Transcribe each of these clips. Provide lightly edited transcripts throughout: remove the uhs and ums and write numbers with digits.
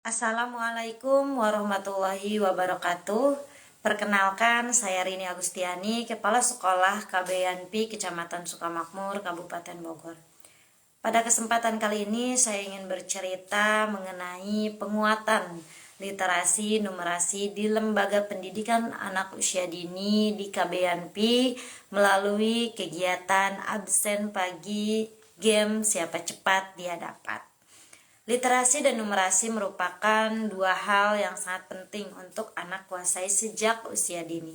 Assalamualaikum warahmatullahi wabarakatuh. Perkenalkan, saya Rini Agustiani, Kepala Sekolah KBNP Kecamatan Sukamakmur, Kabupaten Bogor. Pada kesempatan kali ini saya ingin bercerita mengenai penguatan literasi numerasi di Lembaga Pendidikan Anak Usia Dini di KBNP melalui kegiatan absen pagi game Siapa Cepat Dia Dapat. Literasi dan numerasi merupakan dua hal yang sangat penting untuk anak kuasai sejak usia dini.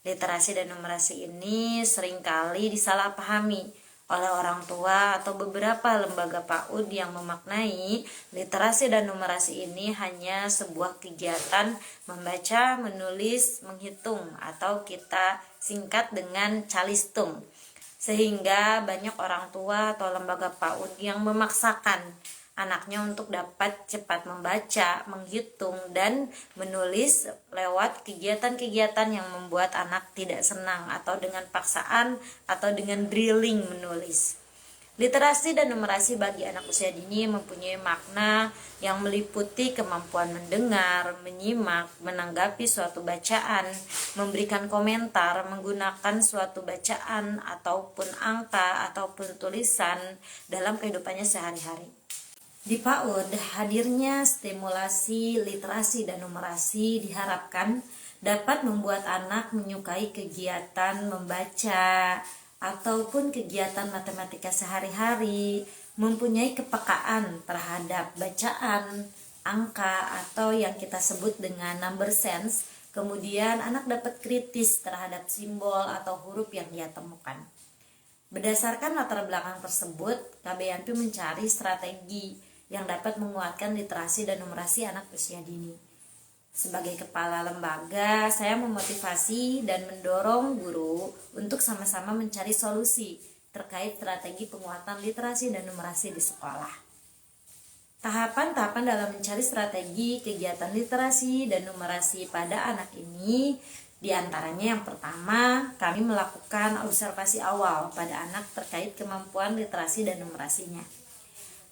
Literasi dan numerasi ini seringkali disalahpahami oleh orang tua atau beberapa lembaga PAUD yang memaknai literasi dan numerasi ini hanya sebuah kegiatan membaca, menulis, menghitung atau kita singkat dengan calistung. Sehingga banyak orang tua atau lembaga PAUD yang memaksakan anaknya untuk dapat cepat membaca, menghitung, dan menulis lewat kegiatan-kegiatan yang membuat anak tidak senang atau dengan paksaan atau dengan drilling menulis. Literasi dan numerasi bagi anak usia dini mempunyai makna yang meliputi kemampuan mendengar, menyimak, menanggapi suatu bacaan, memberikan komentar menggunakan suatu bacaan ataupun angka ataupun tulisan dalam kehidupannya sehari-hari. Di PAUD, hadirnya stimulasi literasi dan numerasi diharapkan dapat membuat anak menyukai kegiatan membaca ataupun kegiatan matematika sehari-hari, mempunyai kepekaan terhadap bacaan, angka atau yang kita sebut dengan number sense. Kemudian anak dapat kritis terhadap simbol atau huruf yang dia temukan. Berdasarkan latar belakang tersebut, KBNP mencari strategi yang dapat menguatkan literasi dan numerasi anak usia dini. Sebagai kepala lembaga, saya memotivasi dan mendorong guru untuk sama-sama mencari solusi terkait strategi penguatan literasi dan numerasi di sekolah. Tahapan-tahapan dalam mencari strategi kegiatan literasi dan numerasi pada anak ini, di antaranya yang pertama, kami melakukan observasi awal pada anak terkait kemampuan literasi dan numerasinya.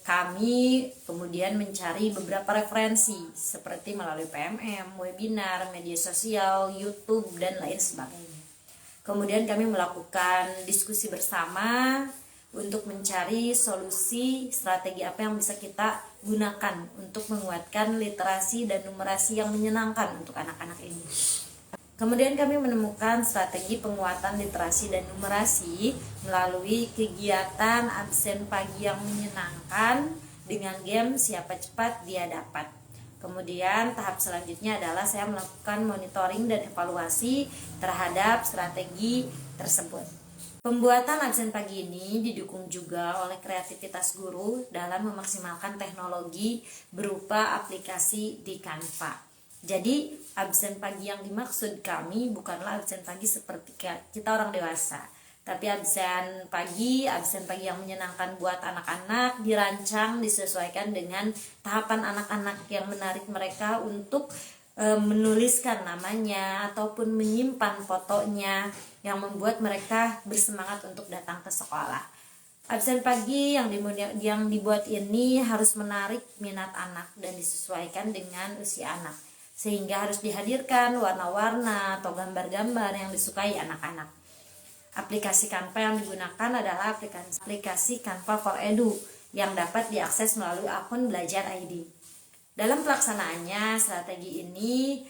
Kami kemudian mencari beberapa referensi seperti melalui PMM, webinar, media sosial, YouTube, dan lain sebagainya. Kemudian kami melakukan diskusi bersama untuk mencari solusi strategi apa yang bisa kita gunakan untuk menguatkan literasi dan numerasi yang menyenangkan untuk anak-anak ini. Kemudian kami menemukan strategi penguatan literasi dan numerasi melalui kegiatan absen pagi yang menyenangkan dengan game Siapa Cepat Dia Dapat. Kemudian tahap selanjutnya adalah saya melakukan monitoring dan evaluasi terhadap strategi tersebut. Pembuatan absen pagi ini didukung juga oleh kreativitas guru dalam memaksimalkan teknologi berupa aplikasi di Canva. Jadi absen pagi yang dimaksud kami bukanlah absen pagi seperti kita orang dewasa, tapi absen pagi yang menyenangkan buat anak-anak, dirancang disesuaikan dengan tahapan anak-anak yang menarik mereka untuk menuliskan namanya ataupun menyimpan fotonya yang membuat mereka bersemangat untuk datang ke sekolah. Absen pagi yang dibuat ini harus menarik minat anak dan disesuaikan dengan usia anak, sehingga harus dihadirkan warna-warna atau gambar-gambar yang disukai anak-anak. Aplikasi Canva yang digunakan adalah aplikasi Canva for Edu yang dapat diakses melalui akun Belajar ID. Dalam pelaksanaannya, strategi ini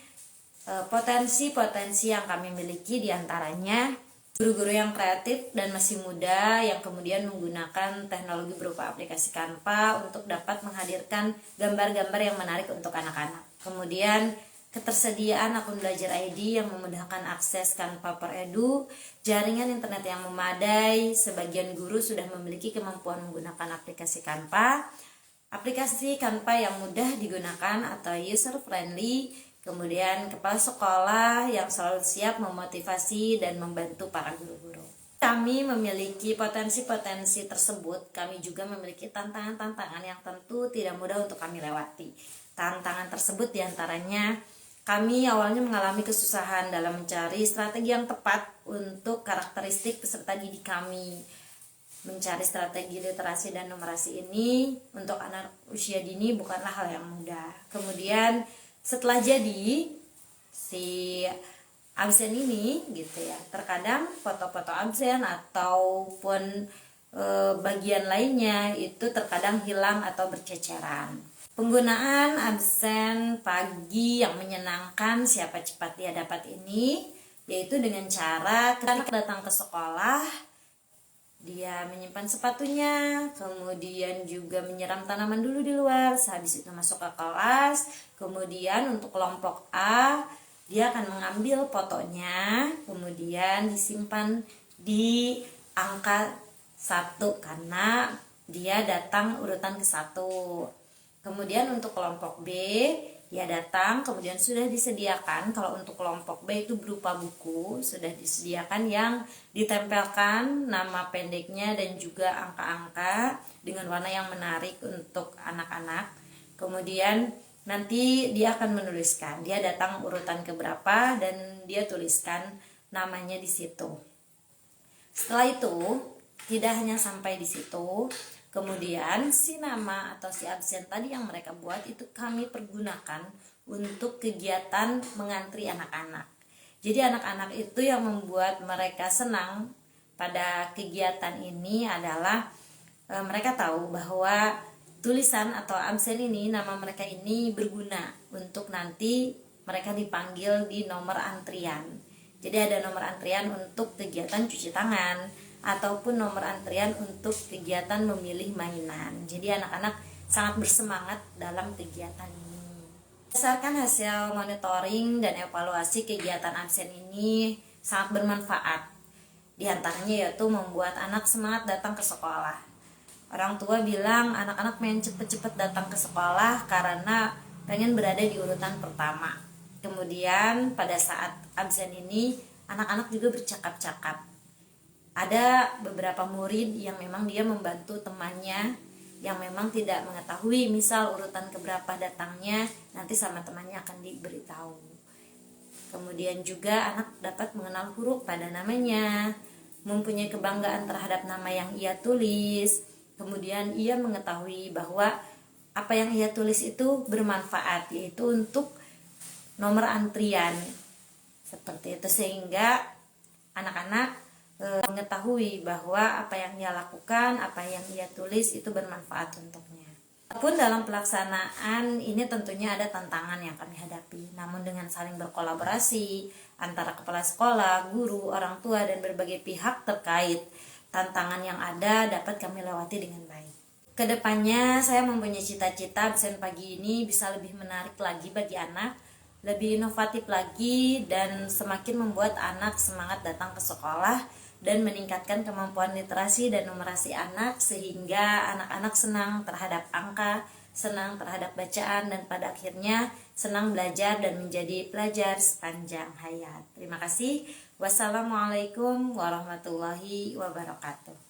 potensi-potensi yang kami miliki diantaranya guru-guru yang kreatif dan masih muda yang kemudian menggunakan teknologi berupa aplikasi Canva untuk dapat menghadirkan gambar-gambar yang menarik untuk anak-anak. Kemudian ketersediaan akun Belajar ID yang memudahkan akses Canva per Edu, jaringan internet yang memadai, sebagian guru sudah memiliki kemampuan menggunakan aplikasi Canva. Aplikasi Canva yang mudah digunakan atau user friendly, kemudian kepala sekolah yang selalu siap memotivasi dan membantu para guru-guru. Kami memiliki potensi-potensi tersebut, kami juga memiliki tantangan-tantangan yang tentu tidak mudah untuk kami lewati. Tantangan tersebut diantaranya kami awalnya mengalami kesusahan dalam mencari strategi yang tepat untuk karakteristik peserta didik kami. mencari strategi literasi dan numerasi ini untuk anak usia dini bukanlah hal yang mudah. Kemudian setelah jadi si absen ini gitu ya, terkadang foto-foto absen ataupun bagian lainnya itu terkadang hilang atau berceceran. Penggunaan absen pagi yang menyenangkan siapa cepat dia dapat ini, yaitu dengan cara ketika datang ke sekolah dia menyimpan sepatunya, kemudian juga menyiram tanaman dulu di luar, sehabis itu masuk ke kelas. Kemudian untuk kelompok A dia akan mengambil fotonya, kemudian disimpan di angka 1 karena dia datang urutan ke-1. Kemudian untuk kelompok B dia datang, kemudian sudah disediakan, kalau untuk kelompok B itu berupa buku, sudah disediakan yang ditempelkan nama pendeknya dan juga angka-angka dengan warna yang menarik untuk anak-anak. Kemudian nanti dia akan menuliskan, dia datang urutan keberapa dan dia tuliskan namanya di situ. Setelah itu, tidak hanya sampai di situ, kemudian si nama atau si absen tadi yang mereka buat itu kami pergunakan untuk kegiatan mengantri anak-anak. Jadi anak-anak itu yang membuat mereka senang pada kegiatan ini adalah mereka tahu bahwa tulisan atau absen ini, nama mereka ini berguna untuk nanti mereka dipanggil di nomor antrian. Jadi ada nomor antrian untuk kegiatan cuci tangan ataupun nomor antrian untuk kegiatan memilih mainan. Jadi anak-anak sangat bersemangat dalam kegiatan ini. Berdasarkan hasil monitoring dan evaluasi, kegiatan absen ini sangat bermanfaat. Di antaranya yaitu membuat anak semangat datang ke sekolah. Orang tua bilang anak-anak pengen cepet-cepet datang ke sekolah karena pengen berada di urutan pertama. Kemudian pada saat absen ini anak-anak juga bercakap-cakap. Ada beberapa murid yang memang dia membantu temannya yang memang tidak mengetahui misal urutan keberapa datangnya, nanti sama temannya akan diberitahu. Kemudian juga anak dapat mengenal huruf pada namanya, mempunyai kebanggaan terhadap nama yang ia tulis. Kemudian ia mengetahui bahwa apa yang ia tulis itu bermanfaat, yaitu untuk nomor antrian. Seperti itu, sehingga anak-anak mengetahui bahwa apa yang ia lakukan, apa yang ia tulis itu bermanfaat untuknya. Walaupun dalam pelaksanaan ini tentunya ada tantangan yang kami hadapi, namun dengan saling berkolaborasi antara kepala sekolah, guru, orang tua, dan berbagai pihak terkait, tantangan yang ada dapat kami lewati dengan baik. Kedepannya saya mempunyai cita-cita absen pagi ini bisa lebih menarik lagi bagi anak, lebih inovatif lagi, dan semakin membuat anak semangat datang ke sekolah dan meningkatkan kemampuan literasi dan numerasi anak, sehingga anak-anak senang terhadap angka, senang terhadap bacaan, dan pada akhirnya senang belajar dan menjadi pelajar sepanjang hayat. Terima kasih. Wassalamualaikum warahmatullahi wabarakatuh.